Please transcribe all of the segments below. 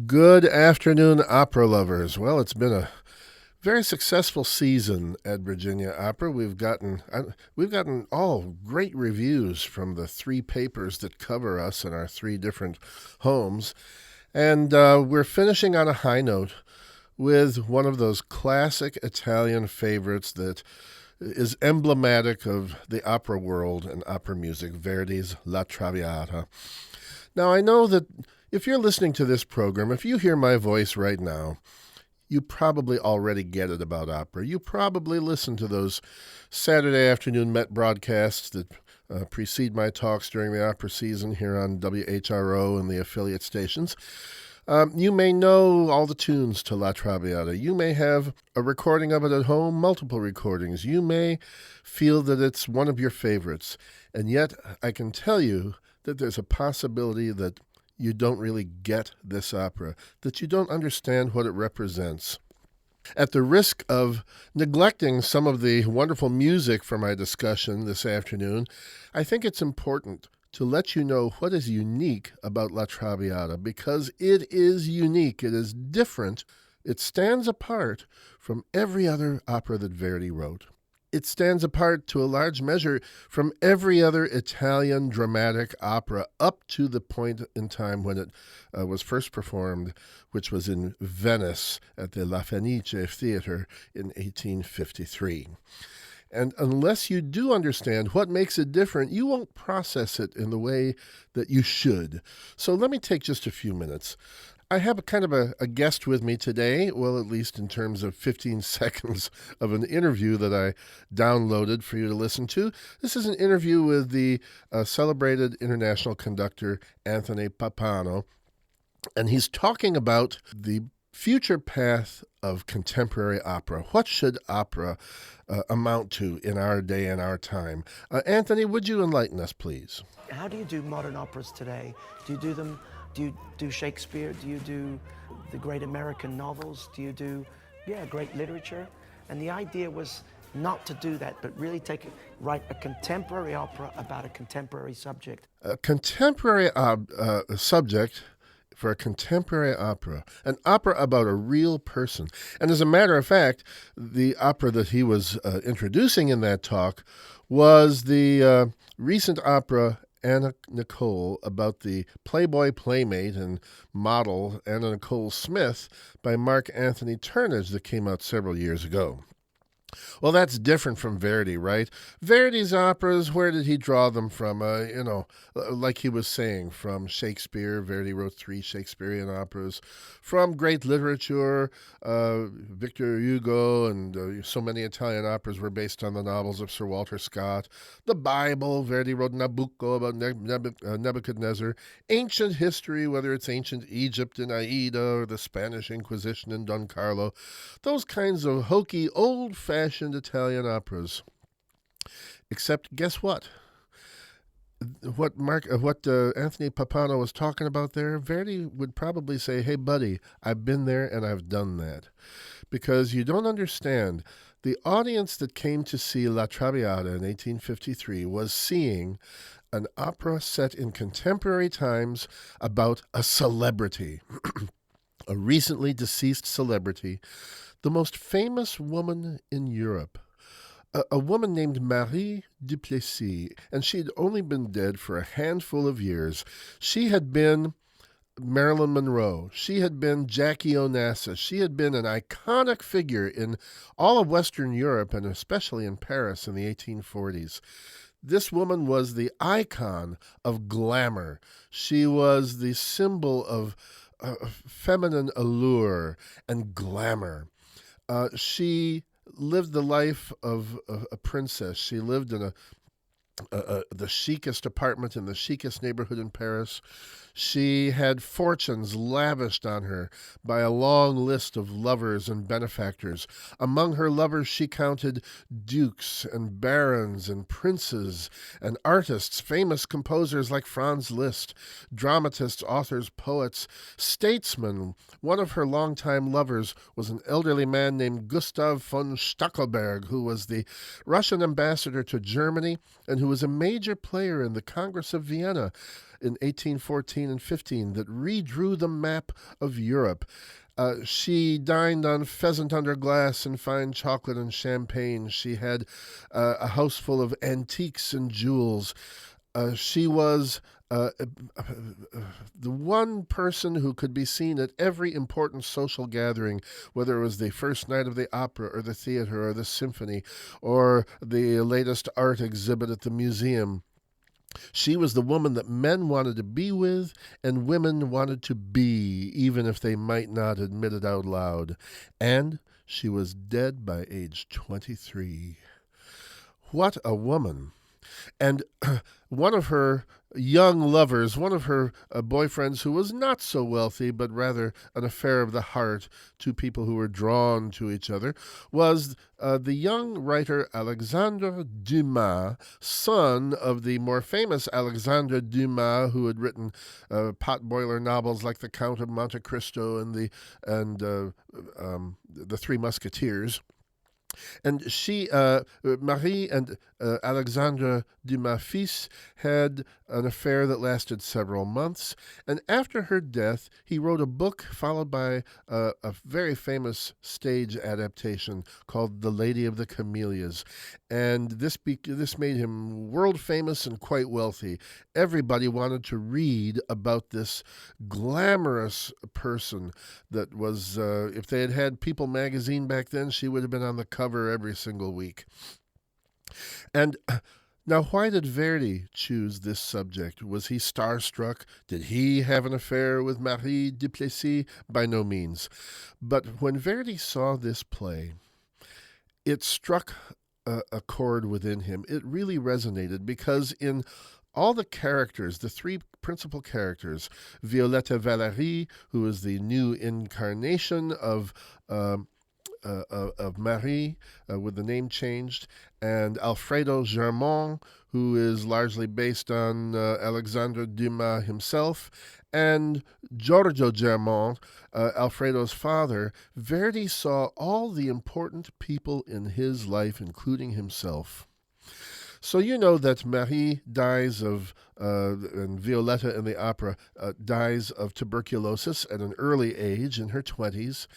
Good afternoon, opera lovers. Well, it's been a very successful season at Virginia Opera. We've gotten all great reviews from the three papers that cover us in our three different homes, and we're finishing on a high note with one of those classic Italian favorites that is emblematic of the opera world and opera music, Verdi's La Traviata. Now, I know that if you're listening to this program, if you hear my voice right now, you probably already get it about opera. You probably listen to those Saturday afternoon Met broadcasts that precede my talks during the opera season here on WHRO and the affiliate stations. You may know all the tunes to La Traviata. You may have a recording of it at home, multiple recordings. You may feel that it's one of your favorites. And yet, I can tell you that there's a possibility that you don't really get this opera, that you don't understand what it represents. At the risk of neglecting some of the wonderful music for my discussion this afternoon, I think it's important to let you know what is unique about La Traviata, because it is unique, it is different, it stands apart from every other opera that Verdi wrote. It stands apart to a large measure from every other Italian dramatic opera up to the point in time when it was first performed, which was in Venice at the La Fenice Theater in 1853. And unless you do understand what makes it different, you won't process it in the way that you should. So let me take just a few minutes. I have a guest with me today, well, at least in terms of 15 seconds of an interview that I downloaded for you to listen to. This is an interview with the celebrated international conductor Anthony Pappano, and he's talking about the future path of contemporary opera. What should opera amount to in our day and our time? Anthony, would you enlighten us, please? How do you do modern operas today? Do you do them? Do you do Shakespeare? Do you do the great American novels? Do you do, great literature? And the idea was not to do that, but really write a contemporary opera about a contemporary subject. A contemporary subject for a contemporary opera, an opera about a real person. And as a matter of fact, the opera that he was introducing in that talk was the recent opera Anna Nicole, about the Playboy playmate and model Anna Nicole Smith by Mark Anthony Turnage that came out several years ago. Well, that's different from Verdi, right? Verdi's operas, where did he draw them from? Like he was saying, from Shakespeare. Verdi wrote 3 Shakespearean operas. From great literature, Victor Hugo and so many Italian operas were based on the novels of Sir Walter Scott. The Bible, Verdi wrote Nabucco about Nebuchadnezzar. Ancient history, whether it's ancient Egypt in Aida or the Spanish Inquisition in Don Carlo. Those kinds of hokey, old-fashioned Italian operas. Except, guess what? What Anthony Pappano was talking about there, Verdi would probably say, "Hey, buddy, I've been there and I've done that," because you don't understand. The audience that came to see La Traviata in 1853 was seeing an opera set in contemporary times about a celebrity, a recently deceased celebrity, the most famous woman in Europe, a woman named Marie Duplessis, and she'd only been dead for a handful of years. She had been Marilyn Monroe. She had been Jackie Onassis. She had been an iconic figure in all of Western Europe, and especially in Paris in the 1840s. This woman was the icon of glamour. She was the symbol of feminine allure and glamour. She lived the life of a princess. She lived in the chicest apartment in the chicest neighborhood in Paris. She had fortunes lavished on her by a long list of lovers and benefactors. Among her lovers, she counted dukes and barons and princes and artists, famous composers like Franz Liszt, dramatists, authors, poets, statesmen. One of her longtime lovers was an elderly man named Gustav von Stackelberg, who was the Russian ambassador to Germany and who was a major player in the Congress of Vienna. in 1814 and 15 that redrew the map of Europe. She dined on pheasant under glass and fine chocolate and champagne. She had a house full of antiques and jewels. She was the one person who could be seen at every important social gathering, whether it was the first night of the opera or the theater or the symphony or the latest art exhibit at the museum. She was the woman that men wanted to be with and women wanted to be, even if they might not admit it out loud. And she was dead by age 23. What a woman! And one of her young lovers, one of her boyfriends who was not so wealthy, but rather an affair of the heart, two people who were drawn to each other, was the young writer Alexandre Dumas, son of the more famous Alexandre Dumas, who had written potboiler novels like The Count of Monte Cristo and the Three Musketeers. And she, Marie and Alexandre Dumas fils, had an affair that lasted several months. And after her death, he wrote a book followed by a very famous stage adaptation called The Lady of the Camellias. And this made him world famous and quite wealthy. Everybody wanted to read about this glamorous person that was, if they had had People magazine back then, she would have been on the cover every single week. And now, why did Verdi choose this subject? Was he starstruck? Did he have an affair with Marie Duplessis? By no means. But when Verdi saw this play, it struck a chord within him. It really resonated because in all the characters, the three principal characters, Violetta Valérie, who is the new incarnation of Marie, with the name changed, and Alfredo Germont, who is largely based on Alexandre Dumas himself, and Giorgio Germont, Alfredo's father. Verdi saw all the important people in his life, including himself. So you know that Marie dies of, and Violetta in the opera dies of tuberculosis at an early age, in her 20s.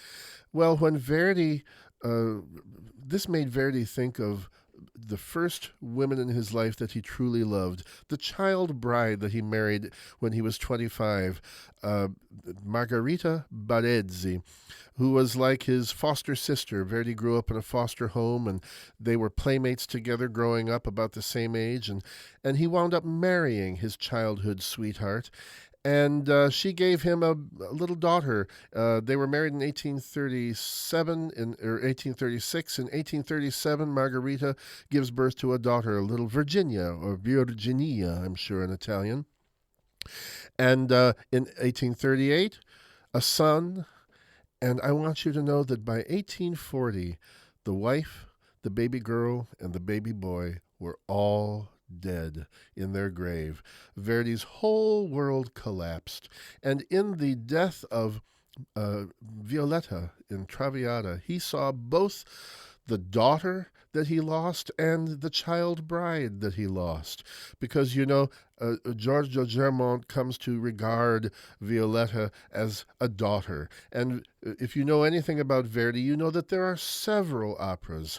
Well, when Verdi, this made Verdi think of the first women in his life that he truly loved, the child bride that he married when he was 25, Margherita Barezzi, who was like his foster sister. Verdi grew up in a foster home, and they were playmates together growing up about the same age, and he wound up marrying his childhood sweetheart. And she gave him a little daughter. They were married in 1837 or 1836. In 1837, Margherita gives birth to a daughter, a little Virginia, or Virginia, I'm sure in Italian. And in 1838, a son. And I want you to know that by 1840, the wife, the baby girl, and the baby boy were all dead in their grave. Verdi's whole world collapsed. And in the death of Violetta in Traviata, he saw both the daughter that he lost and the child bride that he lost. Because, you know, Giorgio Germont comes to regard Violetta as a daughter. And if you know anything about Verdi, you know that there are several operas,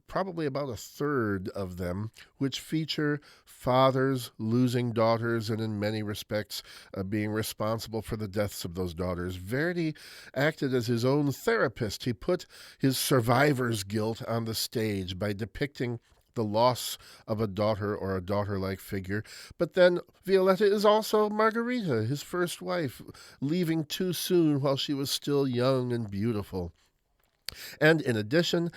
probably about a third of them, which feature fathers losing daughters and in many respects being responsible for the deaths of those daughters. Verdi acted as his own therapist. He put his survivor's guilt on the stage by depicting the loss of a daughter or a daughter-like figure. But then Violetta is also Margherita, his first wife, leaving too soon while she was still young and beautiful. And in addition,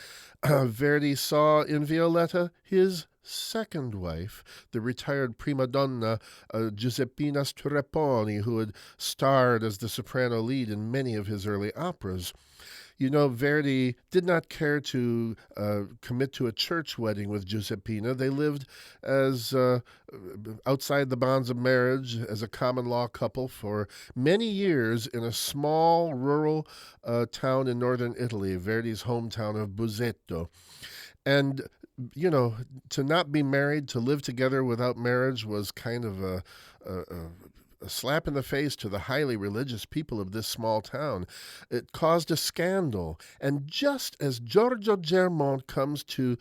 Verdi saw in Violetta his second wife, the retired prima donna Giuseppina Strepponi, who had starred as the soprano lead in many of his early operas. You know, Verdi did not care to commit to a church wedding with Giuseppina. They lived as outside the bonds of marriage as a common law couple for many years in a small rural town in northern Italy, Verdi's hometown of Busetto. And you know, to not be married, to live together without marriage was kind of a, a slap in the face to the highly religious people of this small town. It caused a scandal. And just as Giorgio Germont comes to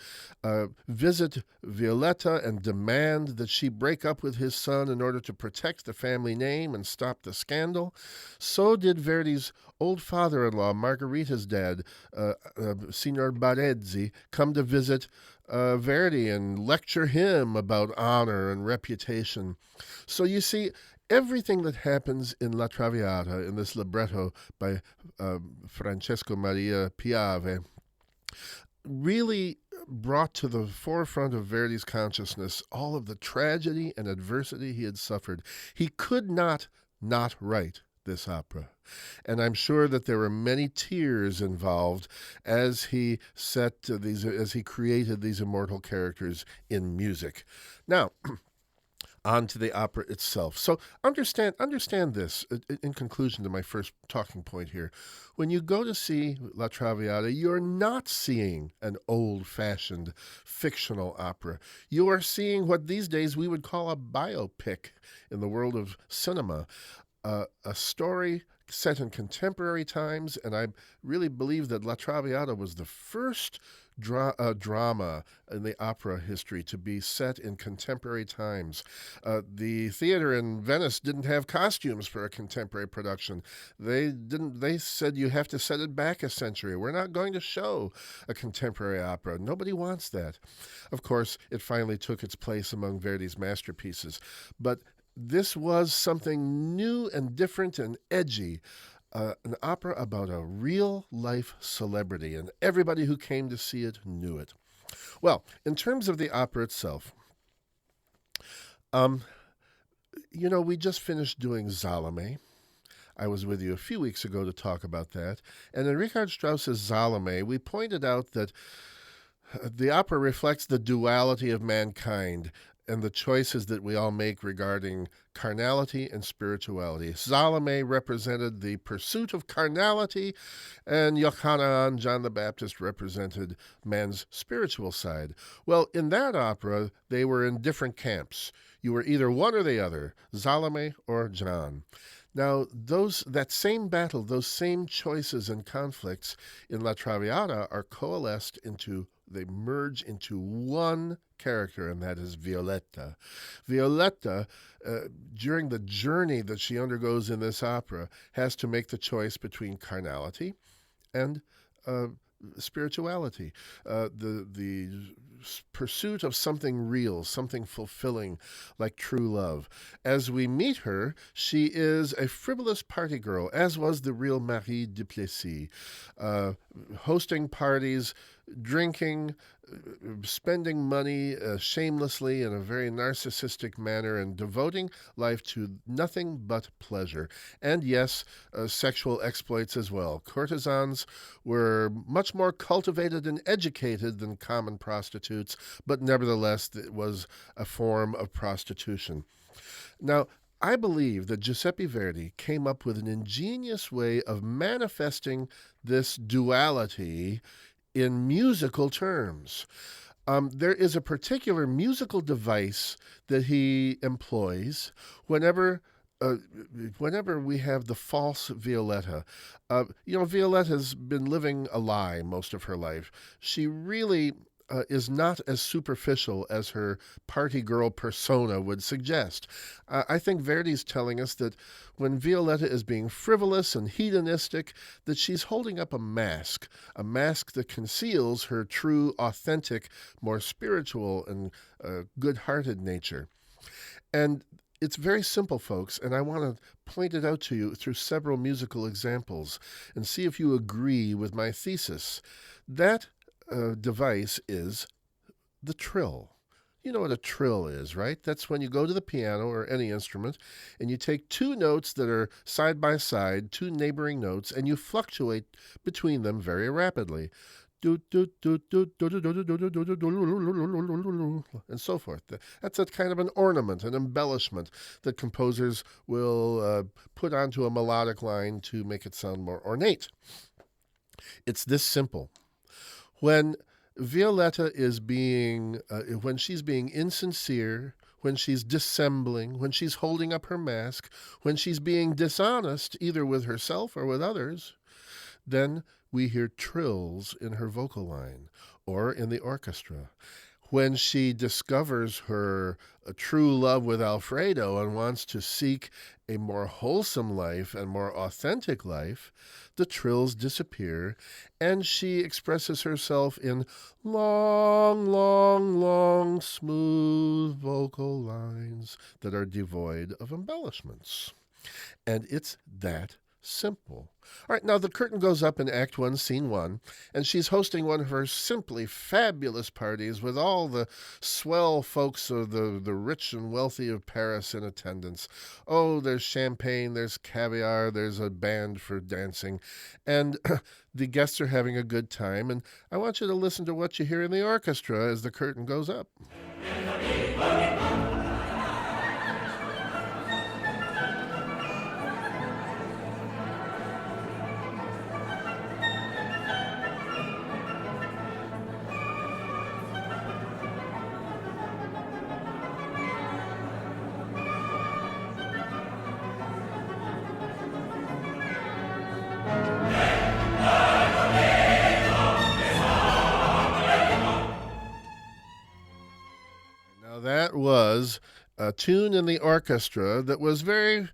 visit Violetta and demand that she break up with his son in order to protect the family name and stop the scandal, so did Verdi's old father in law, Margherita's dad, Signor Barezzi, come to visit Verdi and lecture him about honor and reputation. So you see, everything that happens in La Traviata, in this libretto by Francesco Maria Piave, really brought to the forefront of Verdi's consciousness all of the tragedy and adversity he had suffered. He could not write this opera. And I'm sure that there were many tears involved as he as he created these immortal characters in music. Now, on to the opera itself. So understand this in conclusion to my first talking point here. When you go to see La Traviata, you're not seeing an old-fashioned fictional opera. You are seeing what these days we would call a biopic in the world of cinema. A story set in contemporary times, and I really believe that La Traviata was the first drama in the opera history to be set in contemporary times. The theater in Venice didn't have costumes for a contemporary production. They didn't. They said you have to set it back a century. We're not going to show a contemporary opera. Nobody wants that. Of course, it finally took its place among Verdi's masterpieces, but this was something new and different and edgy. An opera about a real life celebrity, and everybody who came to see it knew it. Well, in terms of the opera itself, um, we just finished doing Salome. I was with you a few weeks ago to talk about that. And in Richard Strauss's Salome, we pointed out that the opera reflects the duality of mankind and the choices that we all make regarding carnality and spirituality. Salome represented the pursuit of carnality, and Yochanan, John the Baptist, represented man's spiritual side. Well, in that opera, they were in different camps. You were either one or the other, Salome or John. Now, that same battle, those same choices and conflicts in La Traviata are coalesced they merge into one character, and that is Violetta. Violetta, during the journey that she undergoes in this opera, has to make the choice between carnality and spirituality, the pursuit of something real, something fulfilling, like true love. As we meet her, she is a frivolous party girl, as was the real Marie Duplessis, hosting parties, drinking, spending money shamelessly in a very narcissistic manner, and devoting life to nothing but pleasure. And yes, sexual exploits as well. Courtesans were much more cultivated and educated than common prostitutes, but nevertheless, it was a form of prostitution. Now, I believe that Giuseppe Verdi came up with an ingenious way of manifesting this duality in musical terms. There is a particular musical device that he employs whenever whenever we have the false Violetta. Violetta's been living a lie most of her life. She really is not as superficial as her party girl persona would suggest. I think Verdi's telling us that when Violetta is being frivolous and hedonistic, that she's holding up a mask that conceals her true, authentic, more spiritual and good-hearted nature. And it's very simple, folks, and I want to point it out to you through several musical examples and see if you agree with my thesis. That device is the trill. You know what a trill is, right? That's when you go to the piano or any instrument and you take two notes that are side by side, two neighboring notes, and you fluctuate between them very rapidly. And so forth. That's a kind of an ornament, an embellishment that composers will put onto a melodic line to make it sound more ornate. It's this simple. When Violetta is being, when she's being insincere, when she's dissembling, when she's holding up her mask, when she's being dishonest, either with herself or with others, then we hear trills in her vocal line or in the orchestra. When she discovers her true love with Alfredo and wants to seek a more wholesome life and more authentic life, the trills disappear and she expresses herself in long, long, long, smooth vocal lines that are devoid of embellishments. And it's that simple. All right, now the curtain goes up in Act 1, Scene 1, and she's hosting one of her simply fabulous parties with all the swell folks of the rich and wealthy of Paris in attendance. Oh, there's champagne, there's caviar, there's a band for dancing, and the guests are having a good time. And I want you to listen to what you hear in the orchestra as the curtain goes up. Now, that was a tune in the orchestra that was very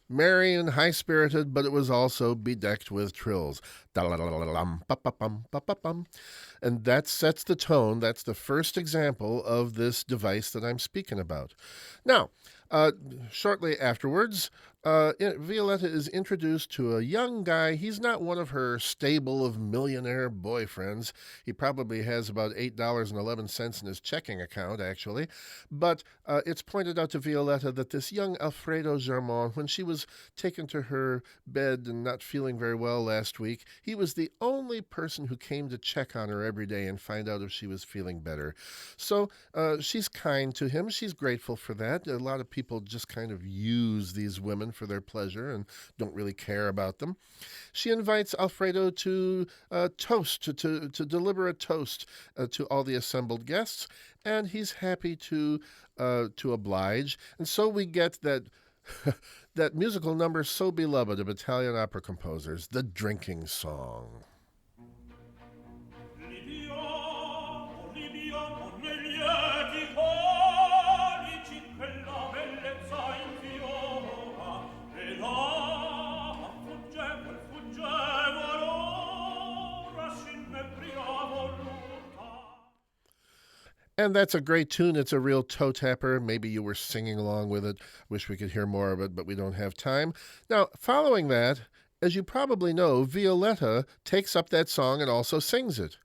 merry and high spirited, but it was also bedecked with trills. And that sets the tone. That's the first example of this device that I'm speaking about. Now, shortly afterwards, Violetta is introduced to a young guy. He's not one of her stable of millionaire boyfriends. He probably has about $8.11 in his checking account, actually. But it's pointed out to Violetta that this young Alfredo Germont, when she was taken to her bed and not feeling very well last week, he was the only person who came to check on her every day and find out if she was feeling better. So she's kind to him. She's grateful for that. A lot of people just kind of use these women for their pleasure and don't really care about them. She invites Alfredo to toast, to deliver a toast to all the assembled guests, and he's happy to oblige. And so we get that that musical number so beloved of Italian opera composers, the drinking song. And that's a great tune. It's a real toe tapper. Maybe you were singing along with it. Wish we could hear more of it, but we don't have time. Now, following that, as you probably know, Violetta takes up that song and also sings it.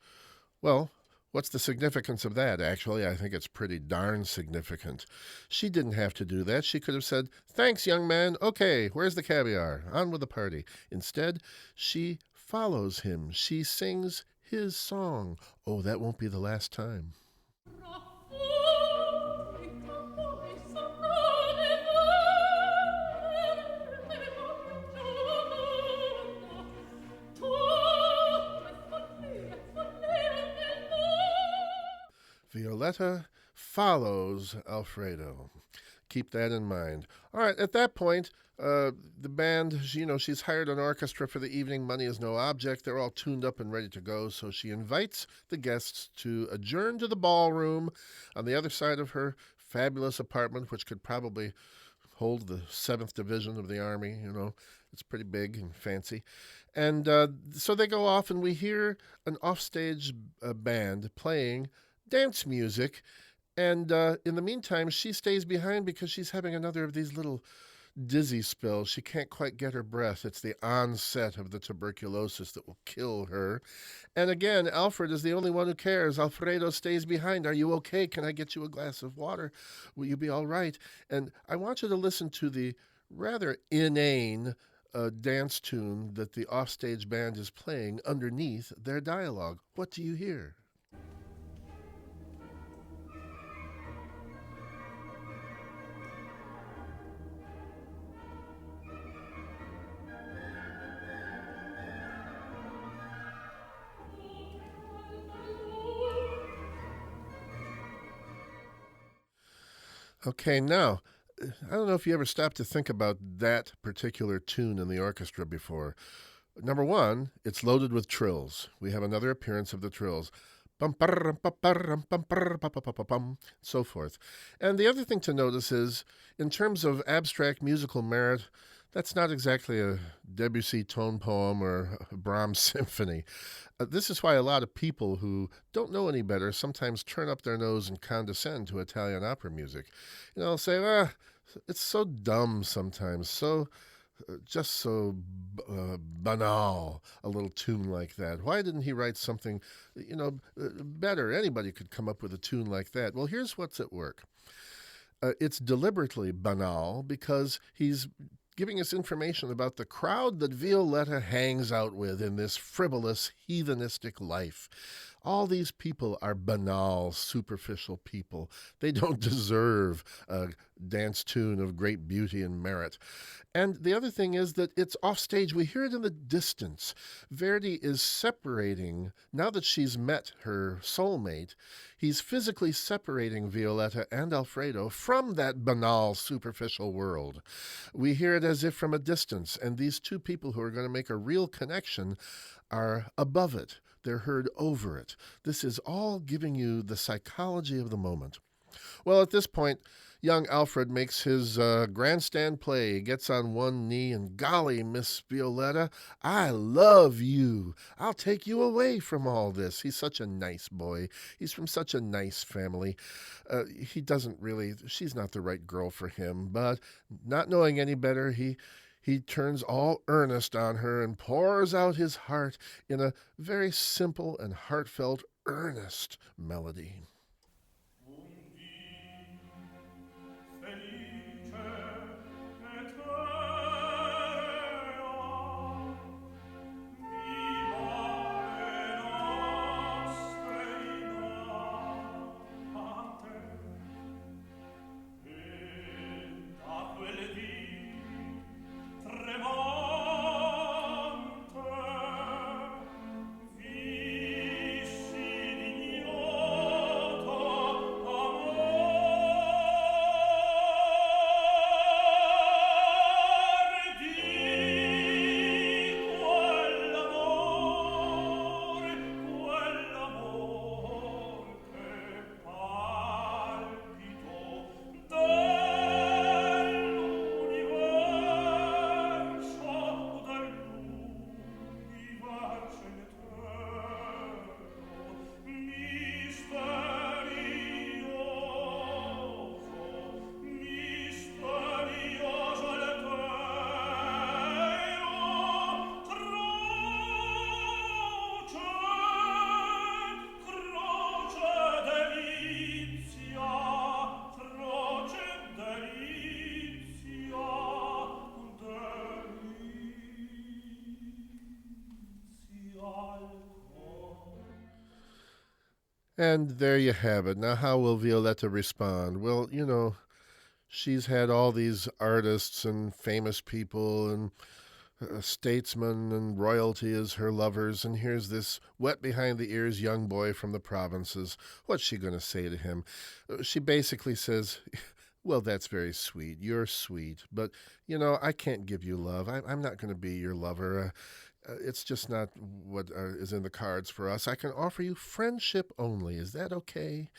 Well, what's the significance of that? Actually, I think it's pretty darn significant. She didn't have to do that. She could have said, "Thanks, young man. Okay, where's the caviar? On with the party." Instead, she follows him. She sings his song. Oh, that won't be the last time. Violetta follows Alfredo. Keep that in mind. All right, at that point, the band, she's hired an orchestra for the evening. Money is no object. They're all tuned up and ready to go. So she invites the guests to adjourn to the ballroom on the other side of her fabulous apartment, which could probably hold the 7th Division of the Army. It's pretty big and fancy. And so they go off, and we hear an offstage band playing dance music. And in the meantime, she stays behind because she's having another of these little dizzy spells. She can't quite get her breath. It's the onset of the tuberculosis that will kill her. And again, Alfred is the only one who cares. Alfredo stays behind. Are you okay? Can I get you a glass of water? Will you be all right? And I want you to listen to the rather inane dance tune that the offstage band is playing underneath their dialogue. What do you hear? Okay, now, I don't know if you ever stopped to think about that particular tune in the orchestra before. Number one, it's loaded with trills. We have another appearance of the trills. Bum, bum, so forth. And the other thing to notice is, in terms of abstract musical merit, that's not exactly a Debussy tone poem or a Brahms symphony. This is why a lot of people who don't know any better sometimes turn up their nose and condescend to Italian opera music. They'll say, it's so dumb sometimes, just so banal, a little tune like that. Why didn't he write something, better? Anybody could come up with a tune like that. Well, here's what's at work. It's deliberately banal because he's giving us information about the crowd that Violetta hangs out with in this frivolous, heathenistic life. All these people are banal, superficial people. They don't deserve a dance tune of great beauty and merit. And the other thing is that it's offstage. We hear it in the distance. Verdi is separating, now that she's met her soulmate, he's physically separating Violetta and Alfredo from that banal, superficial world. We hear it as if from a distance, and these two people who are going to make a real connection are above it. They're heard over it. This is all giving you the psychology of the moment. Well, at this point, young Alfred makes his grandstand play. He gets on one knee and, golly, Miss Violetta, I love you. I'll take you away from all this. He's such a nice boy. He's from such a nice family. He doesn't really, she's not the right girl for him, but not knowing any better, he turns all earnest on her and pours out his heart in a very simple and heartfelt, earnest melody. And there you have it. Now, how will Violetta respond? Well, she's had all these artists and famous people and statesmen and royalty as her lovers, and here's this wet behind the ears young boy from the provinces. What's she going to say to him? She basically says, well, that's very sweet. You're sweet. But, I can't give you love. I'm not going to be your lover. It's just not what is in the cards for us. I can offer you friendship only. Is that okay,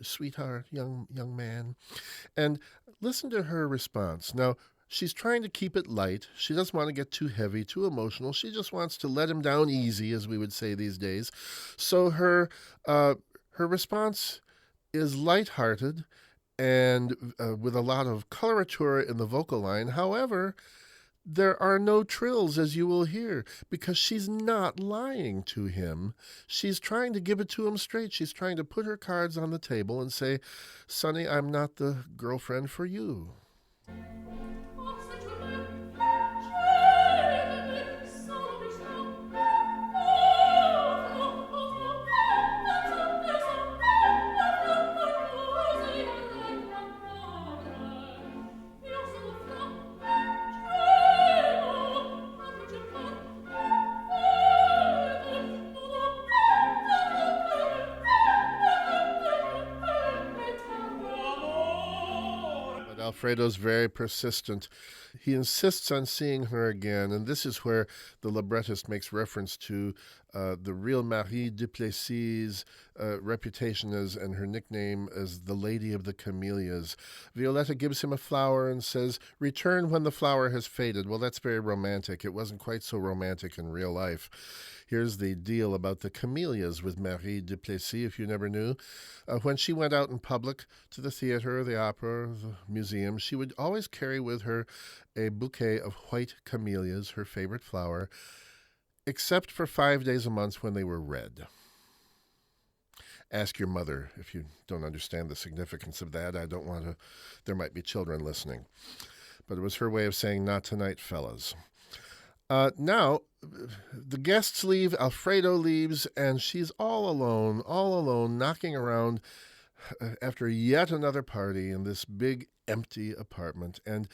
sweetheart, young man? And listen to her response. Now, she's trying to keep it light. She doesn't want to get too heavy, too emotional. She just wants to let him down easy, as we would say these days. So her response is lighthearted and with a lot of coloratura in the vocal line. However, there are no trills, as you will hear, because she's not lying to him. She's trying to give it to him straight. She's trying to put her cards on the table and say, Sonny, I'm not the girlfriend for you. Alfredo's very persistent. He insists on seeing her again, and this is where the librettist makes reference to the real Marie Duplessis' reputation as and her nickname as the Lady of the Camellias. Violetta gives him a flower and says, "Return when the flower has faded." Well, that's very romantic. It wasn't quite so romantic in real life. Here's the deal about the camellias with Marie Duplessis, if you never knew. When she went out in public to the theater, the opera, the museum, she would always carry with her a bouquet of white camellias, her favorite flower, except for 5 days a month when they were red. Ask your mother if you don't understand the significance of that. I don't want to, there might be children listening. But it was her way of saying, not tonight, fellas. Now, the guests leave, Alfredo leaves, and she's all alone, knocking around after yet another party in this big empty apartment. And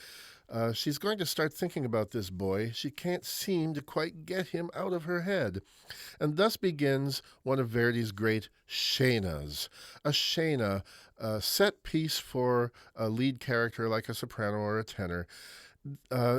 she's going to start thinking about this boy. She can't seem to quite get him out of her head. And thus begins one of Verdi's great scenas. A scena, a set piece for a lead character like a soprano or a tenor,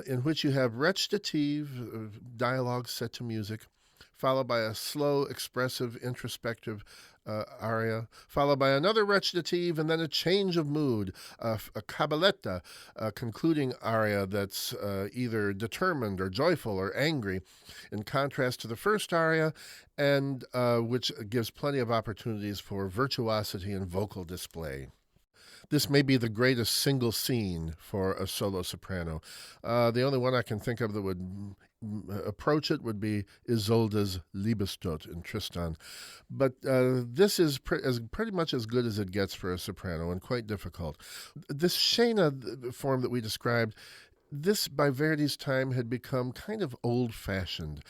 in which you have recitative dialogue set to music, followed by a slow, expressive, introspective aria, followed by another recitative, and then a change of mood, a cabaletta, a concluding aria that's either determined or joyful or angry, in contrast to the first aria, and which gives plenty of opportunities for virtuosity and vocal display. This may be the greatest single scene for a solo soprano. The only one I can think of that would approach it would be Isolde's Liebestod in Tristan. But this is pretty much as good as it gets for a soprano and quite difficult. This scena form that we described, this by Verdi's time had become kind of old-fashioned.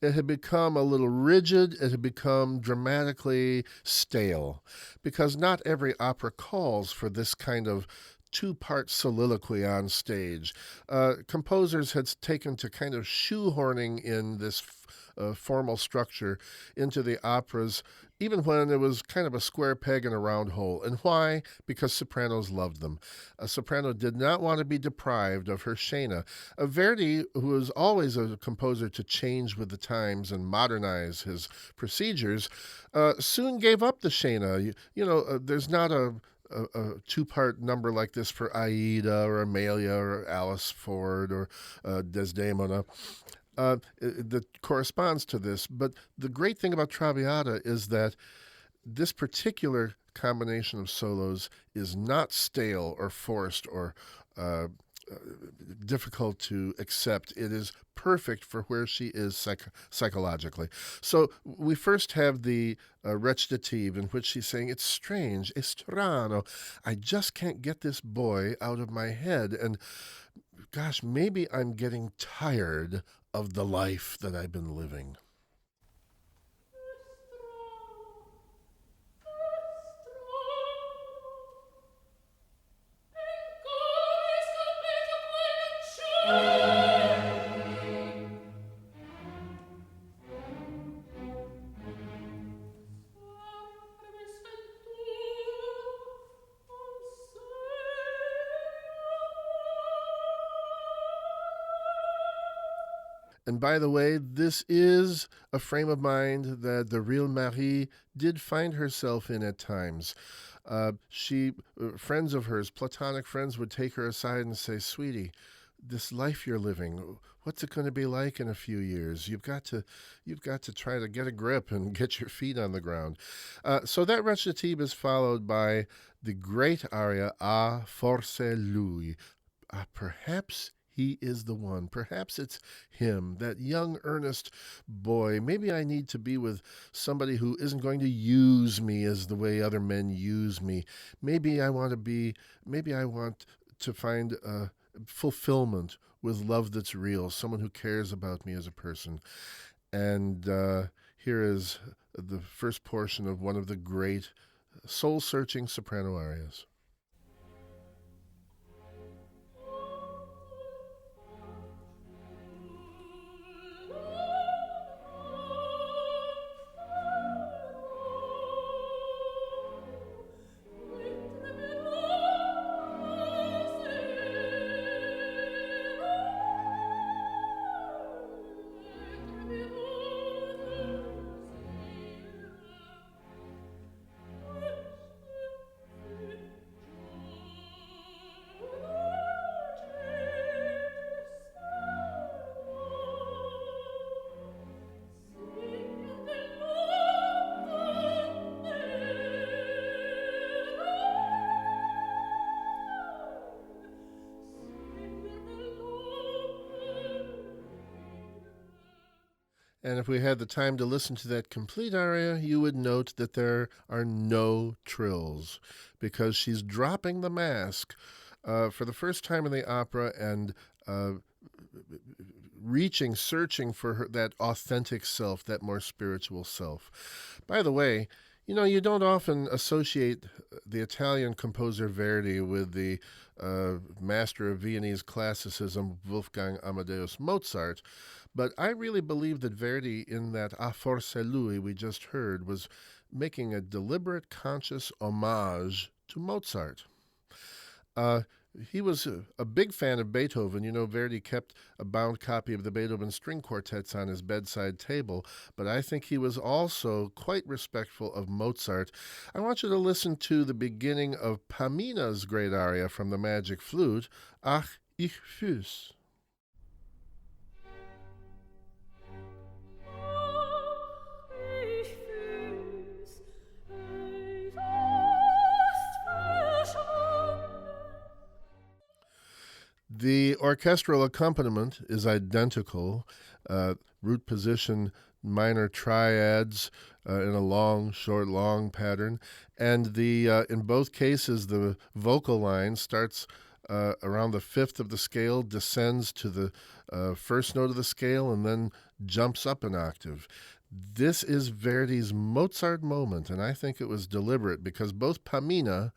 It had become a little rigid. It had become dramatically stale, because not every opera calls for this kind of two-part soliloquy on stage. Composers had taken to kind of shoehorning in this formal structure into the operas, even when it was kind of a square peg in a round hole. And why? Because sopranos loved them. A soprano did not want to be deprived of her scena. Verdi, who was always a composer to change with the times and modernize his procedures, soon gave up the scena. There's not a two-part number like this for Aida or Amelia or Alice Ford or Desdemona. That corresponds to this. But the great thing about Traviata is that this particular combination of solos is not stale or forced or difficult to accept. It is perfect for where she is psychologically. So we first have the recitative in which she's saying, it's strange, è strano. I just can't get this boy out of my head. And gosh, maybe I'm getting tired of the life that I've been living. And by the way, this is a frame of mind that the real Marie did find herself in at times. Friends of hers, platonic friends, would take her aside and say, "Sweetie, this life you're living, what's it going to be like in a few years? You've got to try to get a grip and get your feet on the ground." So that recitative is followed by the great aria, "Ah, forse lui." Perhaps he is the one. Perhaps it's him, that young, earnest boy. Maybe I need to be with somebody who isn't going to use me as the way other men use me. Maybe I want to find fulfillment with love that's real, someone who cares about me as a person. And here is the first portion of one of the great soul-searching soprano arias. And if we had the time to listen to that complete aria, you would note that there are no trills because she's dropping the mask for the first time in the opera and uh, searching for that authentic self, that more spiritual self. By the way, you don't often associate the Italian composer Verdi with the master of Viennese classicism, Wolfgang Amadeus Mozart, but I really believe that Verdi, in that A Forse Lui we just heard, was making a deliberate, conscious homage to Mozart. Uh, he was a big fan of Beethoven. Verdi kept a bound copy of the Beethoven string quartets on his bedside table, but I think he was also quite respectful of Mozart. I want you to listen to the beginning of Pamina's great aria from the Magic Flute, Ach, ich fühl's. The orchestral accompaniment is identical, root position, minor triads in a long, short, long pattern, and in both cases the vocal line starts around the fifth of the scale, descends to the first note of the scale, and then jumps up an octave. This is Verdi's Mozart moment, and I think it was deliberate because both Pamina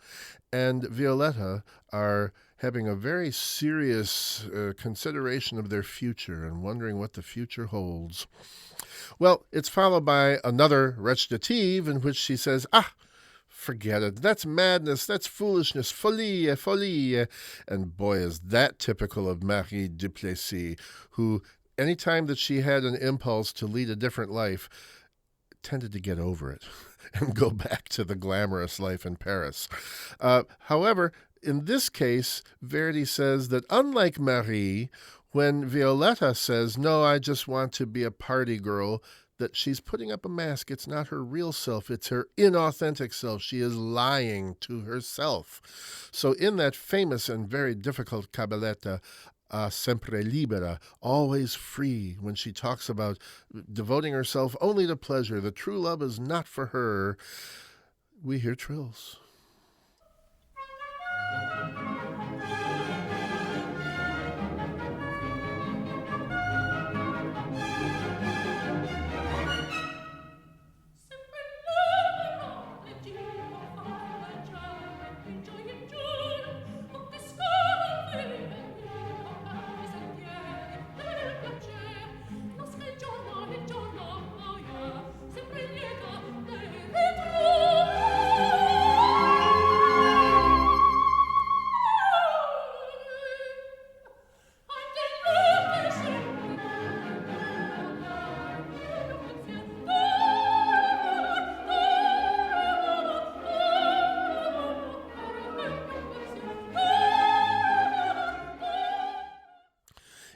and Violetta are having a very serious consideration of their future and wondering what the future holds. Well, it's followed by another recitative in which she says, forget it. That's madness. That's foolishness. Folie, folie. And boy, is that typical of Marie Duplessis, who, anytime that she had an impulse to lead a different life, tended to get over it and go back to the glamorous life in Paris. However, in this case, Verdi says that unlike Marie, when Violetta says, no, I just want to be a party girl, that she's putting up a mask. It's not her real self. It's her inauthentic self. She is lying to herself. So in that famous and very difficult cabaletta, sempre libera, always free, when she talks about devoting herself only to pleasure, the true love is not for her, we hear trills.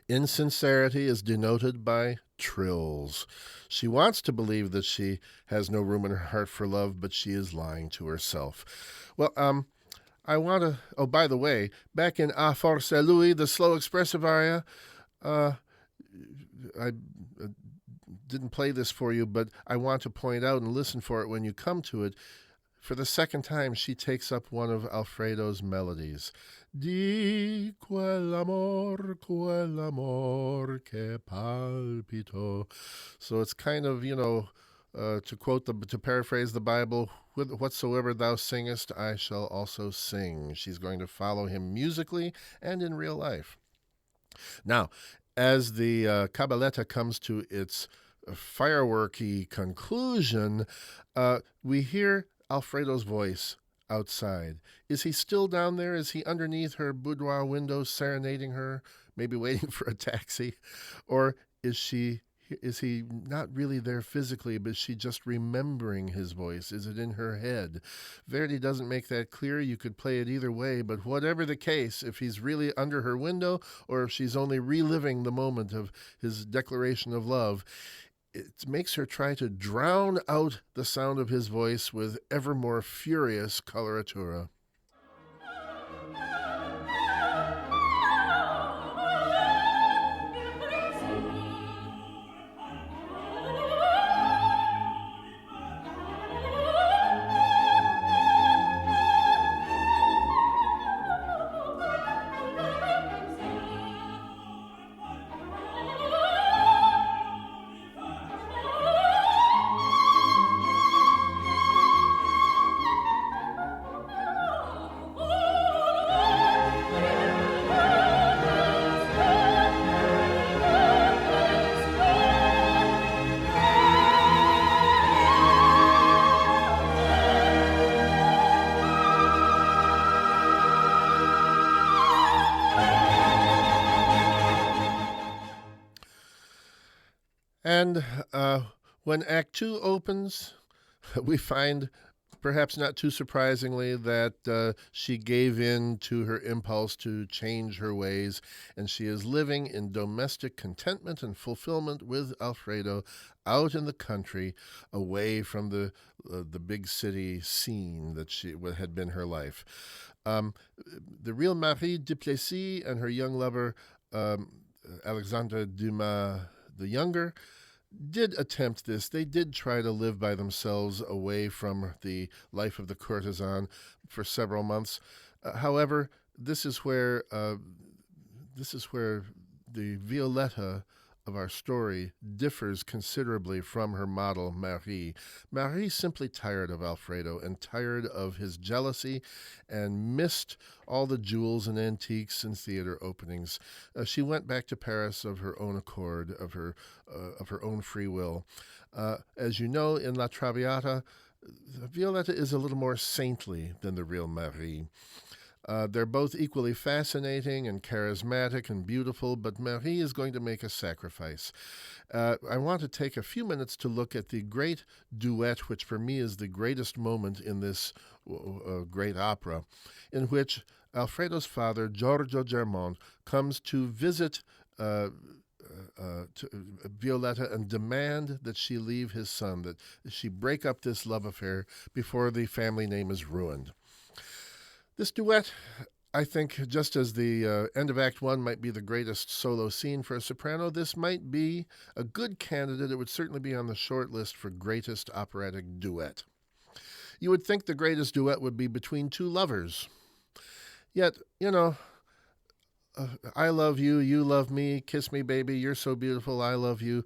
Insincerity is denoted by trills. She wants to believe that she has no room in her heart for love, but she is lying to herself. Well, I want to. Oh, by the way, back in A Forse Lui, the slow expressive aria, I didn't play this for you, but I want to point out and listen for it when you come to it. For the second time, she takes up one of Alfredo's melodies. Di quell'amor che palpito. So it's kind of, to paraphrase the Bible, whatsoever thou singest, I shall also sing. She's going to follow him musically and in real life. Now, as the cabaletta comes to its fireworky conclusion, we hear Alfredo's voice outside. Is he still down there? Is he underneath her boudoir window serenading her, maybe waiting for a taxi? Or is he not really there physically, but is she just remembering his voice? Is it in her head? Verdi doesn't make that clear. You could play it either way, but whatever the case, if he's really under her window or if she's only reliving the moment of his declaration of love, it makes her try to drown out the sound of his voice with ever more furious coloratura. And when Act Two opens, we find, perhaps not too surprisingly, that she gave in to her impulse to change her ways, and she is living in domestic contentment and fulfillment with Alfredo out in the country, away from the big city scene that she had been her life. Um, the real Marie Duplessis and her young lover, Alexandre Dumas the Younger, did attempt this. They did try to live by themselves away from the life of the courtesan for several months. However, this is where the Violetta of our story differs considerably from her model, Marie. Marie simply tired of Alfredo and tired of his jealousy and missed all the jewels and antiques and theater openings. She went back to Paris of her own accord, of her own free will. As you know, in La Traviata, Violetta is a little more saintly than the real Marie. They're both equally fascinating and charismatic and beautiful, but Marie is going to make a sacrifice. I want to take a few minutes to look at the great duet, which for me is the greatest moment in this great opera, in which Alfredo's father, Giorgio Germont, comes to visit to Violetta and demand that she leave his son, that she break up this love affair before the family name is ruined. This duet, I think, just as the end of Act One might be the greatest solo scene for a soprano, this might be a good candidate. It would certainly be on the short list for greatest operatic duet. You would think the greatest duet would be between two lovers. Yet, I love you, you love me, kiss me, baby, you're so beautiful, I love you.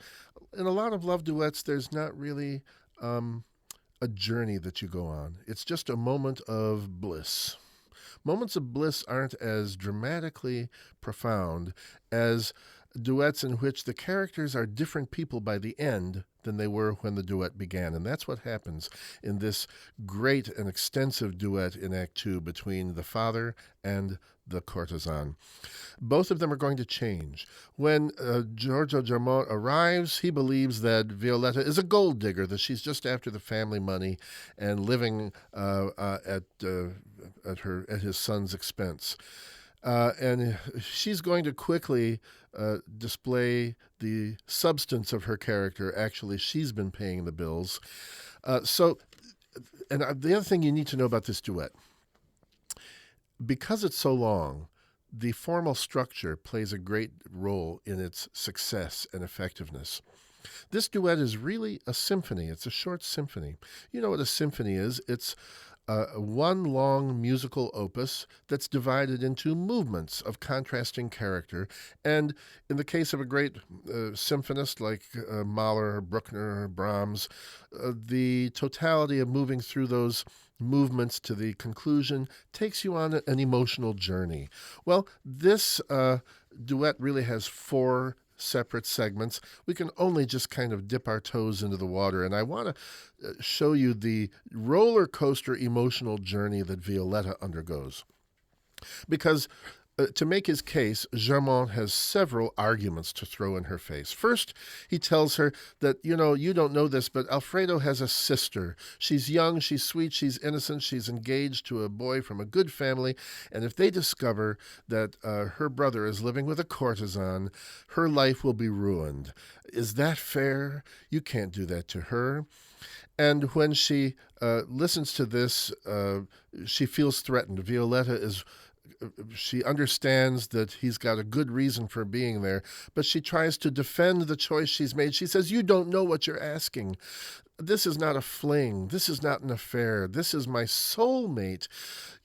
In a lot of love duets, there's not really a journey that you go on. It's just a moment of bliss. Moments of bliss aren't as dramatically profound as duets in which the characters are different people by the end than they were when the duet began. And that's what happens in this great and extensive duet in Act Two between the father and the courtesan. Both of them are going to change. When Giorgio Germont arrives, he believes that Violetta is a gold digger, that she's just after the family money and living at his son's expense. And she's going to quickly display the substance of her character. Actually, she's been paying the bills. And the other thing you need to know about this duet, because it's so long, the formal structure plays a great role in its success and effectiveness. This duet is really a symphony. It's a short symphony. You know what a symphony is? It's one long musical opus that's divided into movements of contrasting character. And in the case of a great symphonist like Mahler, Bruckner, Brahms, the totality of moving through those movements to the conclusion takes you on an emotional journey. Well, this duet really has four separate segments. We can only just kind of dip our toes into the water, and I want to show you the roller coaster emotional journey that Violetta undergoes. Because to make his case, Germont has several arguments to throw in her face. First, he tells her that, you don't know this, but Alfredo has a sister. She's young, she's sweet, she's innocent, she's engaged to a boy from a good family, and if they discover that her brother is living with a courtesan, her life will be ruined. Is that fair? You can't do that to her. And when she listens to this, she feels threatened. She understands that he's got a good reason for being there, but she tries to defend the choice she's made. She says, you don't know what you're asking. This is not a fling. This is not an affair. This is my soulmate.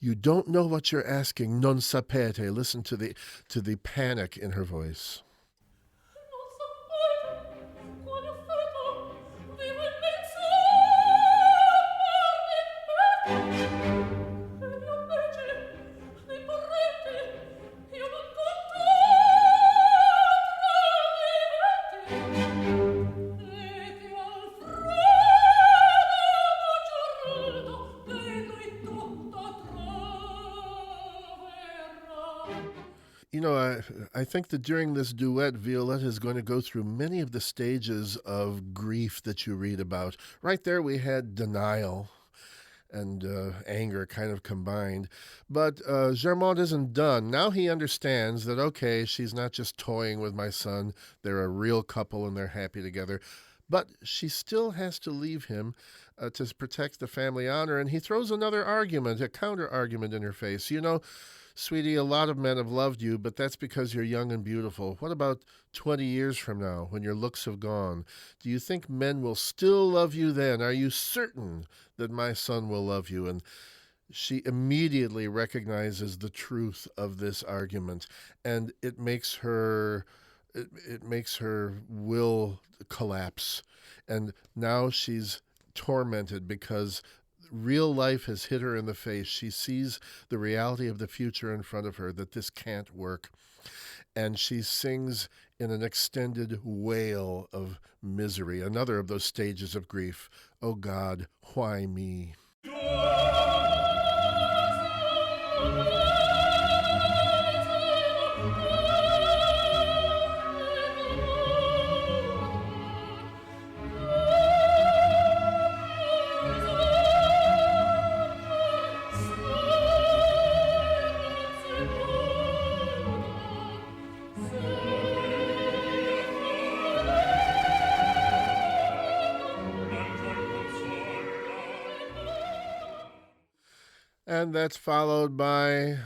You don't know what you're asking. Non sapete. Listen to the panic in her voice. I think that during this duet, Violetta is going to go through many of the stages of grief that you read about. Right there, we had denial and anger kind of combined. But Germont isn't done. Now he understands that, okay, she's not just toying with my son, they're a real couple and they're happy together. But she still has to leave him to protect the family honor. And he throws another argument, a counter argument in her face. Sweetie, a lot of men have loved you, but that's because you're young and beautiful. What about 20 years from now, when your looks have gone? Do you think men will still love you then? Are you certain that my son will love you? And she immediately recognizes the truth of this argument, and it makes her will collapse. And now she's tormented because real life has hit her in the face. She sees the reality of the future in front of her, that this can't work. And she sings in an extended wail of misery, another of those stages of grief. Oh God, why me? And that's followed by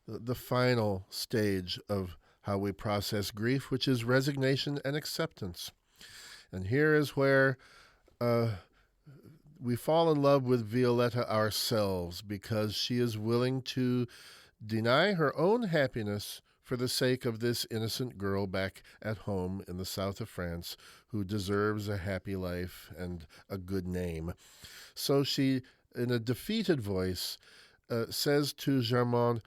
the final stage of how we process grief, which is resignation and acceptance. And here is where we fall in love with Violetta ourselves, because she is willing to deny her own happiness for the sake of this innocent girl back at home in the south of France who deserves a happy life and a good name. So she, in a defeated voice, says to Germain,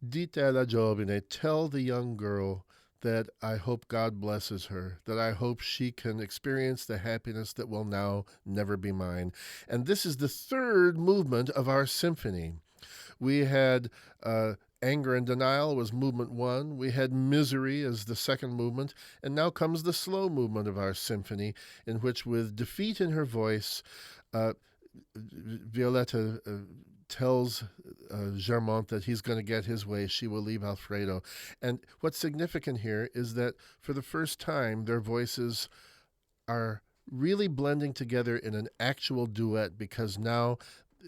Dites à la giovine, tell the young girl that I hope God blesses her, that I hope she can experience the happiness that will now never be mine. And this is the third movement of our symphony. We had anger and denial was movement one. We had misery as the second movement. And now comes the slow movement of our symphony, in which, with defeat in her voice, Violetta tells Germont that he's going to get his way. She will leave Alfredo. And what's significant here is that for the first time, their voices are really blending together in an actual duet, because now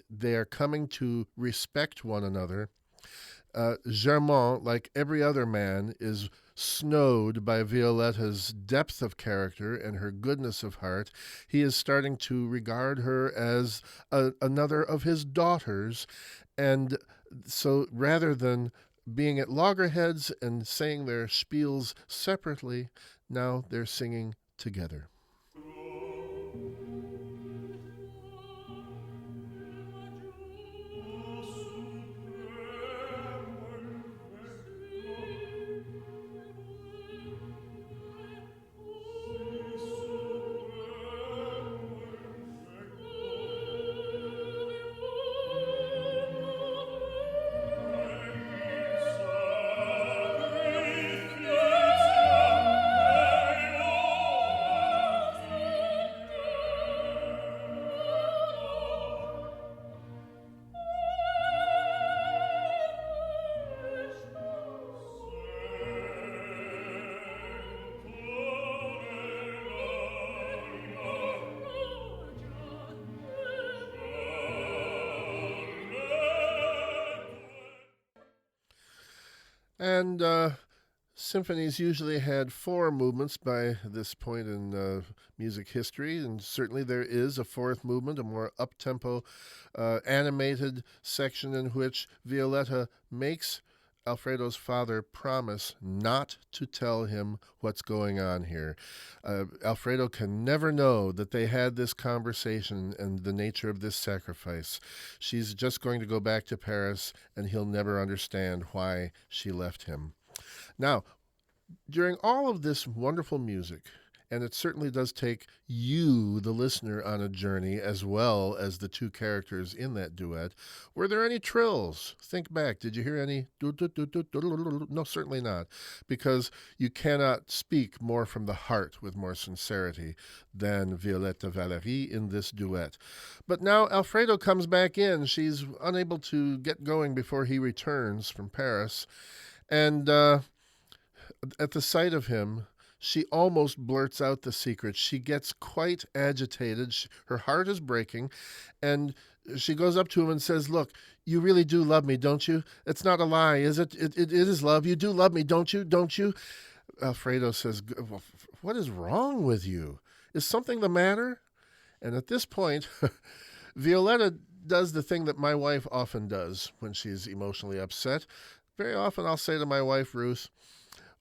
they are coming to respect one another. Germont, like every other man, is snowed by Violetta's depth of character and her goodness of heart. He is starting to regard her as another of his daughters. And so rather than being at loggerheads and saying their spiels separately, now they're singing together. And symphonies usually had four movements by this point in music history, and certainly there is a fourth movement, a more up-tempo, animated section in which Violetta makes Alfredo's father promise not to tell him what's going on here. Alfredo can never know that they had this conversation and the nature of this sacrifice. She's just going to go back to Paris, and he'll never understand why she left him. Now, during all of this wonderful music And it certainly does take you, the listener, on a journey as well as the two characters in that duet. Were there any trills? Think back. Did you hear any? No, certainly not. Because you cannot speak more from the heart with more sincerity than Violetta Valéry in this duet. But now Alfredo comes back in. She's unable to get going before he returns from Paris. And at the sight of him, she almost blurts out the secret. She gets quite agitated. Her heart is breaking. And she goes up to him and says, "Look, you really do love me, don't you? It's not a lie, is it? It is love. You do love me, don't you? Don't you?" Alfredo says, "What is wrong with you? Is something the matter?" And at this point, Violetta does the thing that my wife often does when she's emotionally upset. Very often I'll say to my wife, Ruth,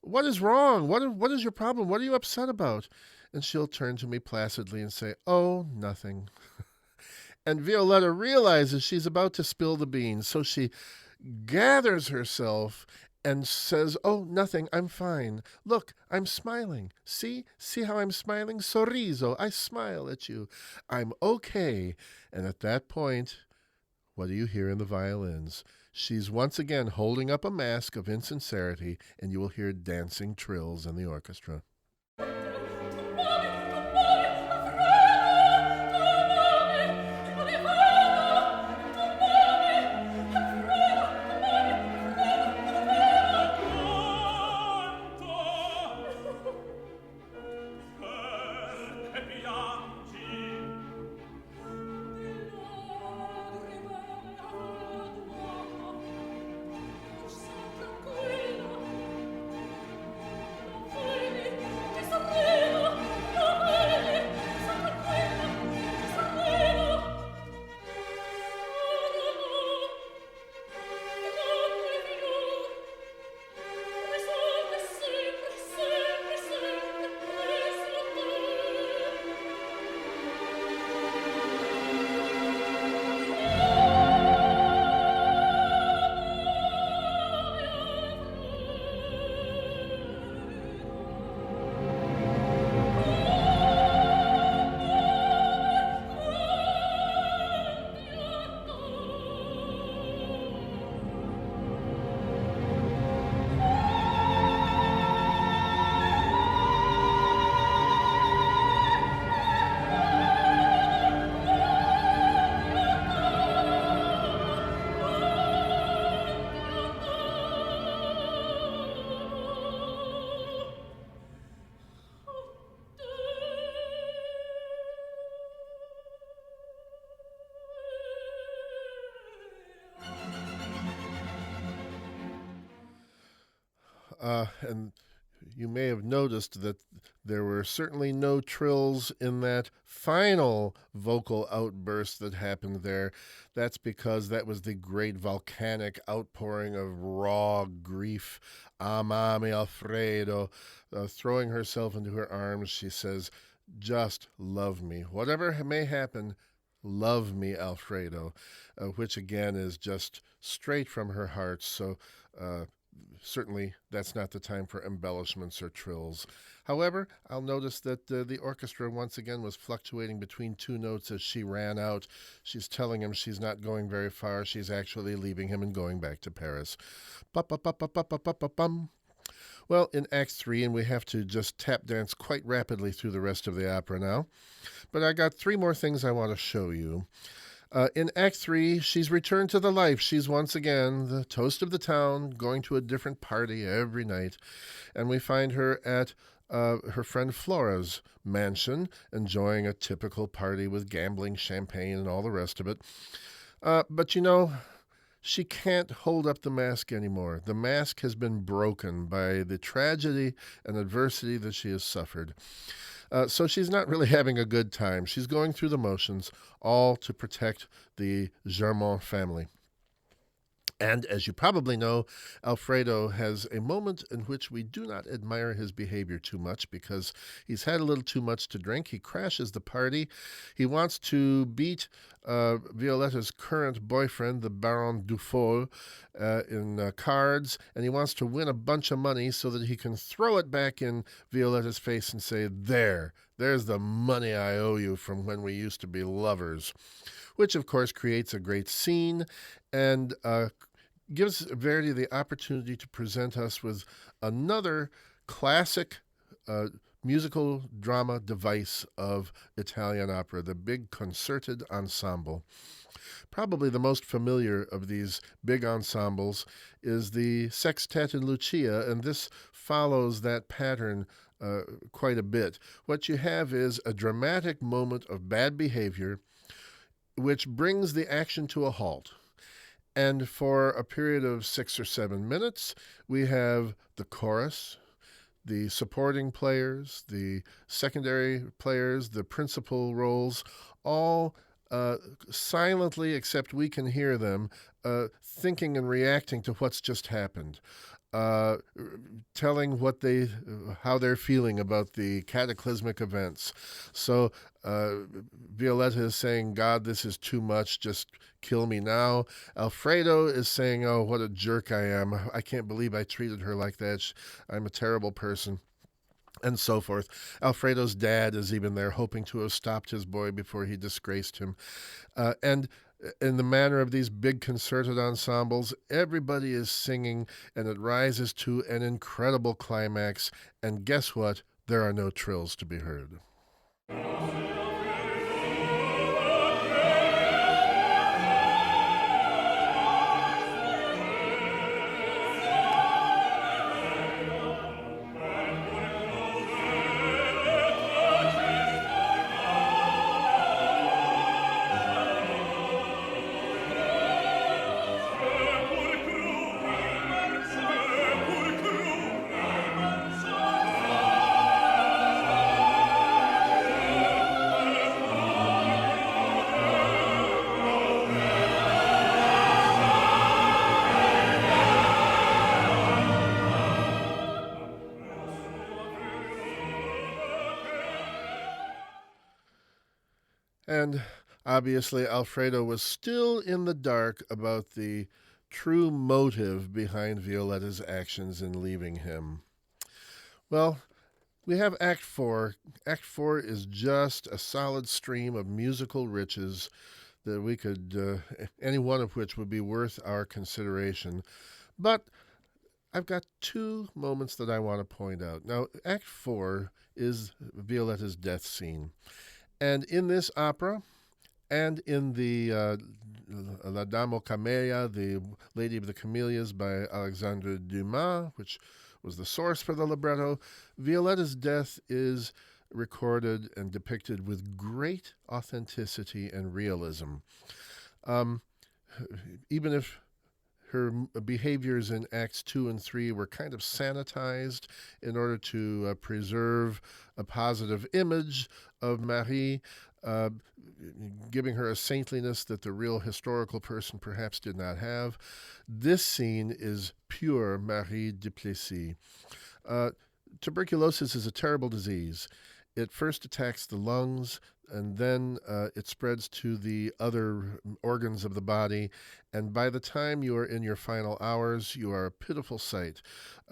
"What is wrong? What is your problem? What are you upset about?" And she'll turn to me placidly and say, "Oh, nothing." And Violetta realizes she's about to spill the beans, so she gathers herself and says, "Oh, nothing, I'm fine. Look, I'm smiling. See how I'm smiling? Sorriso, I smile at you. I'm okay." And at that point, what do you hear in the violins? She's once again holding up a mask of insincerity, and you will hear dancing trills in the orchestra. And you may have noticed that there were certainly no trills in that final vocal outburst that happened there. That's because that was the great volcanic outpouring of raw grief. Amami Alfredo. Throwing herself into her arms, she says, "Just love me. Whatever may happen, love me, Alfredo," which again is just straight from her heart. So, certainly, that's not the time for embellishments or trills. However, I'll notice that the orchestra once again was fluctuating between two notes as she ran out. She's telling him she's not going very far. She's actually leaving him and going back to Paris. Ba-ba-ba-ba-ba-ba-ba-bum. Well, in Act 3, and we have to just tap dance quite rapidly through the rest of the opera now. But I got three more things I want to show you. In Act 3, she's returned to the life. She's once again the toast of the town, going to a different party every night. And we find her at her friend Flora's mansion, enjoying a typical party with gambling, champagne, and all the rest of it. But you know, she can't hold up the mask anymore. The mask has been broken by the tragedy and adversity that she has suffered. So she's not really having a good time. She's going through the motions, all to protect the Germain family. And as you probably know, Alfredo has a moment in which we do not admire his behavior too much because he's had a little too much to drink. He crashes the party. He wants to beat Violetta's current boyfriend, the Baron Dufault, in cards, and he wants to win a bunch of money so that he can throw it back in Violetta's face and say, there's the money I owe you from when we used to be lovers, which of course creates a great scene and gives Verdi the opportunity to present us with another classic musical drama device of Italian opera, the big concerted ensemble. Probably the most familiar of these big ensembles is the Sextet in Lucia, and this follows that pattern quite a bit. What you have is a dramatic moment of bad behavior which brings the action to a halt. And for a period of 6 or 7 minutes, we have the chorus, the supporting players, the secondary players, the principal roles, all silently, except we can hear them, thinking and reacting to what's just happened. Uh, Telling how they're feeling about the cataclysmic events. So Violetta is saying, "God, this is too much. Just kill me now." Alfredo is saying, "Oh, what a jerk I am. I can't believe I treated her like that. I'm a terrible person." And so forth. Alfredo's dad is even there, hoping to have stopped his boy before he disgraced him. And in the manner of these big concerted ensembles, everybody is singing, and it rises to an incredible climax. And guess what? There are no trills to be heard. And obviously, Alfredo was still in the dark about the true motive behind Violetta's actions in leaving him. Well, we have Act 4. Act 4 is just a solid stream of musical riches that we could, any one of which would be worth our consideration. But I've got two moments that I want to point out. Now, Act 4 is Violetta's death scene. And in this opera, and in the La Dame aux Camélias, the Lady of the Camellias by Alexandre Dumas, which was the source for the libretto, Violetta's death is recorded and depicted with great authenticity and realism. Um, Even if her behaviors in Acts 2 and 3 were kind of sanitized in order to preserve a positive image of Marie, uh, giving her a saintliness that the real historical person perhaps did not have. This scene is pure Marie Duplessis. Uh, Tuberculosis is a terrible disease. It first attacks the lungs, and then it spreads to the other organs of the body. And by the time you are in your final hours, you are a pitiful sight.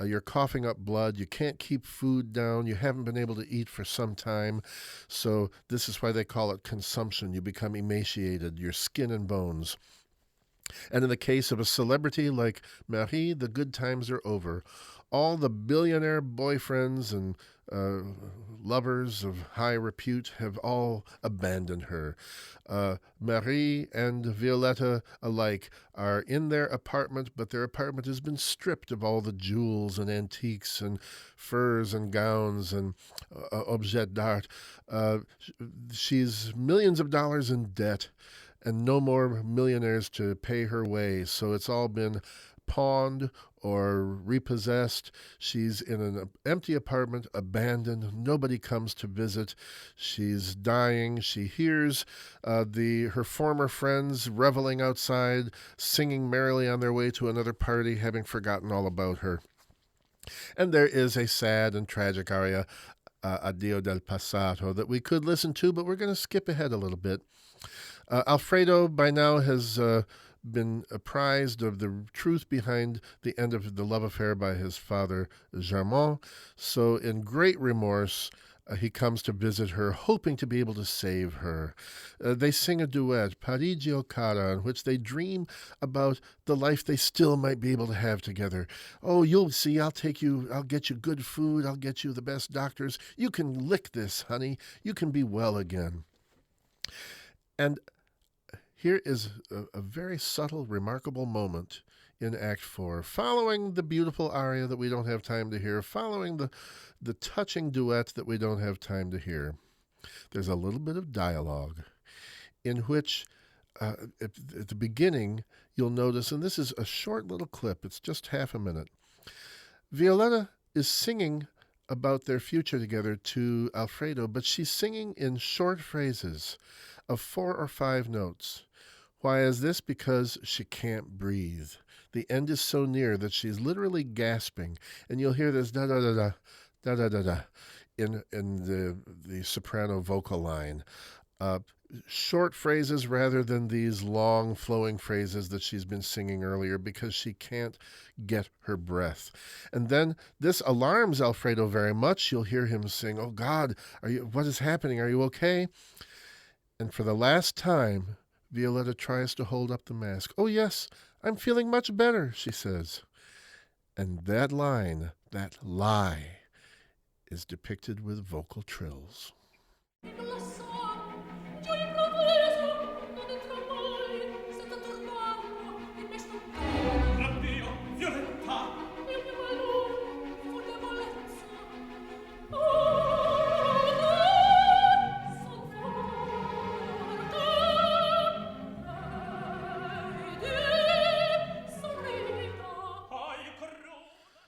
You're coughing up blood. You can't keep food down. You haven't been able to eat for some time. So this is why they call it consumption. You become emaciated, your skin and bones. And in the case of a celebrity like Marie, the good times are over. All the billionaire boyfriends and lovers of high repute have all abandoned her. Marie and Violetta alike are in their apartment, but their apartment has been stripped of all the jewels and antiques and furs and gowns and objets d'art. She's millions of dollars in debt and no more millionaires to pay her way, so it's all been pawned or repossessed. She's in an empty apartment, abandoned. Nobody comes to visit. She's dying. She hears her former friends reveling outside, singing merrily on their way to another party, having forgotten all about her. And there is a sad and tragic aria, Addio del Passato, that we could listen to, but we're going to skip ahead a little bit. Alfredo by now has been apprised of the truth behind the end of the love affair by his father, Germain. So, in great remorse, he comes to visit her, hoping to be able to save her. They sing a duet, Parigi Cara, in which they dream about the life they still might be able to have together. Oh, you'll see, I'll get you good food, I'll get you the best doctors. You can lick this, honey. You can be well again. And here is a very subtle, remarkable moment in Act 4, following the beautiful aria that we don't have time to hear, following the touching duet that we don't have time to hear. There's a little bit of dialogue in which, at the beginning, you'll notice, and this is a short little clip, it's just half a minute. Violetta is singing about their future together to Alfredo, but she's singing in short phrases of 4 or 5 notes. Why is this? Because she can't breathe. The end is so near that she's literally gasping, and you'll hear this da-da-da-da, da-da-da-da in the soprano vocal line. Short phrases rather than these long flowing phrases that she's been singing earlier, because she can't get her breath. And then this alarms Alfredo very much. You'll hear him sing, "Oh God, what is happening? Are you okay?" And for the last time, Violetta tries to hold up the mask. "Oh yes, I'm feeling much better," she says. And that line, that lie, is depicted with vocal trills.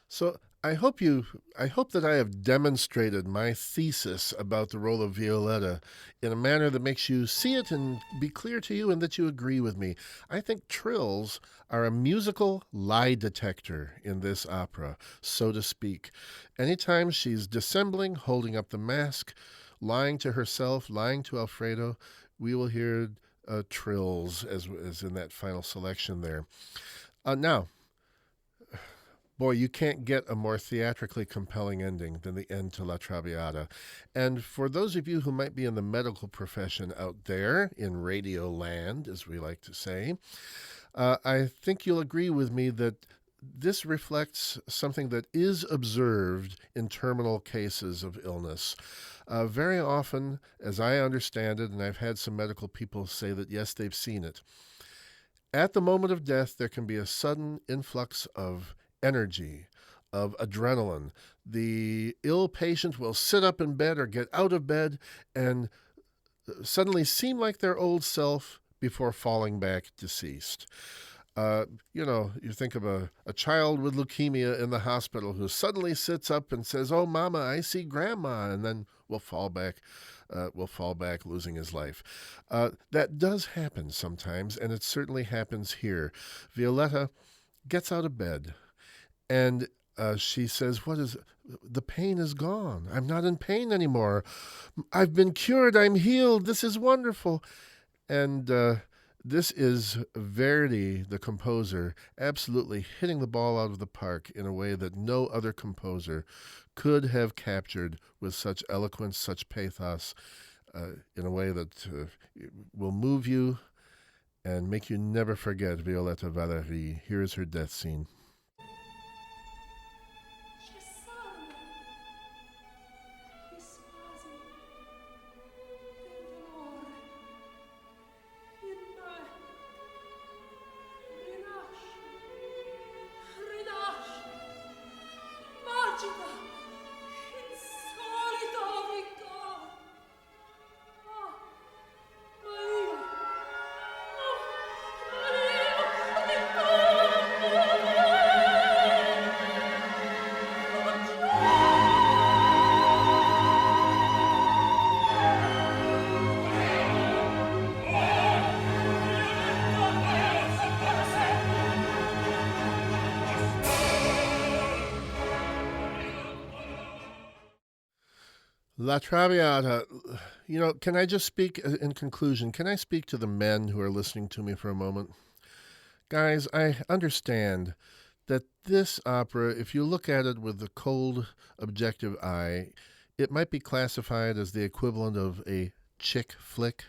So I hope that I have demonstrated my thesis about the role of Violetta in a manner that makes you see it and be clear to you, and that you agree with me. I think trills are a musical lie detector in this opera, so to speak. Anytime she's dissembling, holding up the mask, lying to herself, lying to Alfredo, we will hear trills as in that final selection there. Now, boy, you can't get a more theatrically compelling ending than the end to La Traviata. And for those of you who might be in the medical profession out there, in radio land, as we like to say, I think you'll agree with me that this reflects something that is observed in terminal cases of illness. Very often, as I understand it, and I've had some medical people say that, yes, they've seen it, at the moment of death, there can be a sudden influx of energy, of adrenaline. The ill patient will sit up in bed or get out of bed and suddenly seem like their old self before falling back deceased. You think of a child with leukemia in the hospital who suddenly sits up and says, "Oh, Mama, I see Grandma," and then will fall back, losing his life. That does happen sometimes, and it certainly happens here. Violetta gets out of bed, and she says, the pain is gone. I'm not in pain anymore. I've been cured. I'm healed. This is wonderful. And this is Verdi, the composer, absolutely hitting the ball out of the park in a way that no other composer could have captured with such eloquence, such pathos, in a way that will move you and make you never forget Violetta Valéry. Here is her death scene. La Traviata. Can I just speak in conclusion? Can I speak to the men who are listening to me for a moment? Guys, I understand that this opera, if you look at it with the cold, objective eye, it might be classified as the equivalent of a chick flick.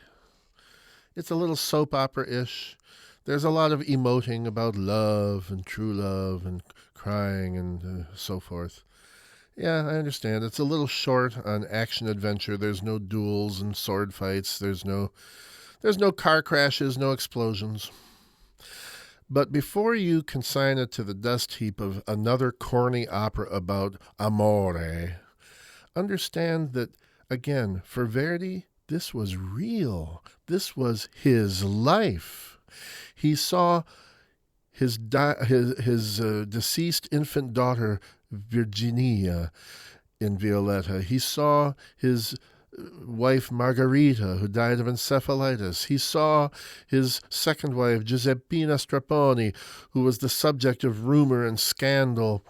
It's a little soap opera ish. There's a lot of emoting about love and true love and crying and so forth. Yeah, I understand. It's a little short on action adventure. There's no duels and sword fights. There's no car crashes, no explosions. But before you consign it to the dust heap of another corny opera about amore, understand that, again, for Verdi, this was real. This was his life. He saw his deceased infant daughter, Virginia, in Violetta. He saw his wife Margherita, who died of encephalitis. He saw his second wife, Giuseppina Strapponi, who was the subject of rumor and scandal.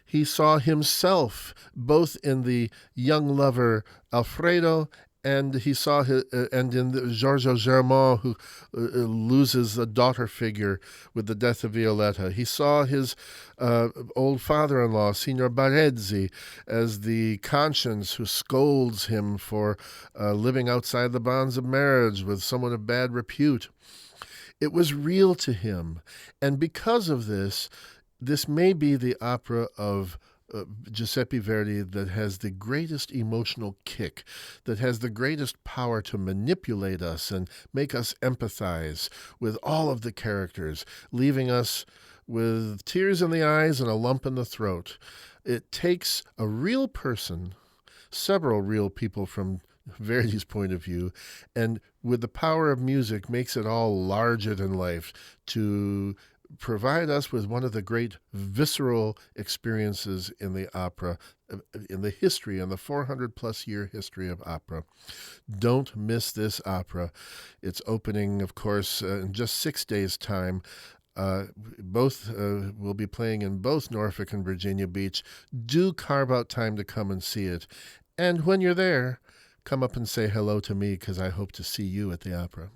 He saw himself both in the young lover Alfredo, and he saw and in Giorgio Germont, who loses a daughter figure with the death of Violetta. He saw his old father-in-law, Signor Barezzi, as the conscience who scolds him for living outside the bonds of marriage with someone of bad repute. It was real to him, and because of this, this may be the opera of Giuseppe Verdi that has the greatest emotional kick, that has the greatest power to manipulate us and make us empathize with all of the characters, leaving us with tears in the eyes and a lump in the throat. It takes a real person, several real people from Verdi's point of view, and with the power of music makes it all larger than life to provide us with one of the great visceral experiences in the opera, in the history, in the 400 plus year history of opera. Don't miss this opera. It's opening, of course, in just 6 days' time. Both will be playing in both Norfolk and Virginia Beach. Do carve out time to come and see it. And when you're there, come up and say hello to me, because I hope to see you at the opera.